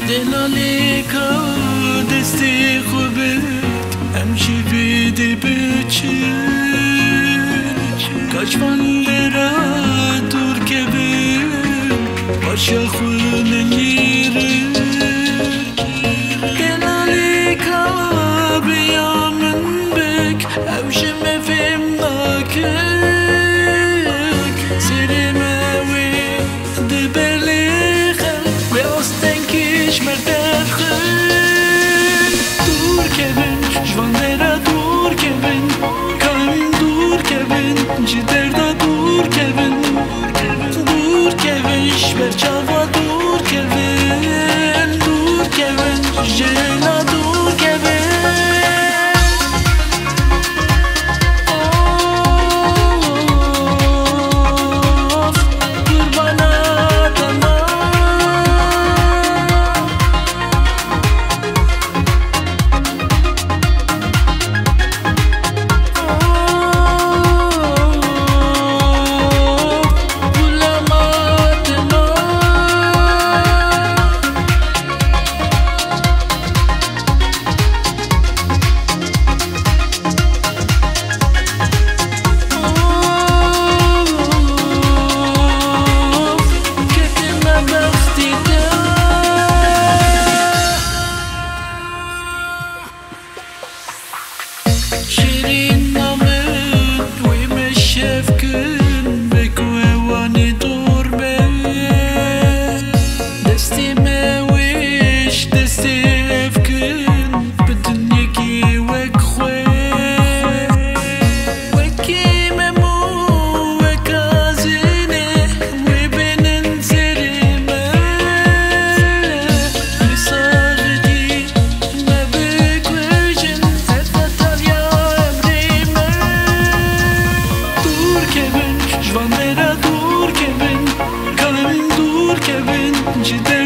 دلالك دستی خوبت امشي بيدي بچin Kaçman lira dur kebir Başa khulun yiri دلالك بيامن بك امشي مفهم ناكك سيري ماوي دبرلي خل بيوستنكيش مردف خل دور كبن جوانلرا دور كبن كم دور كبن جدردا دور كبن دور كبن شبرچاوا دور كبن دور كبن جنا دور كبن شيرين نامت ويمشي فكن بك وواني دور بك دستي ماويش دستي فكن بدنيكي وك خوي وكي ممو وكازيني وبين سليمة لصاغدي ما بك وجن جوانلرا دور كبن كلم دور كبن جدر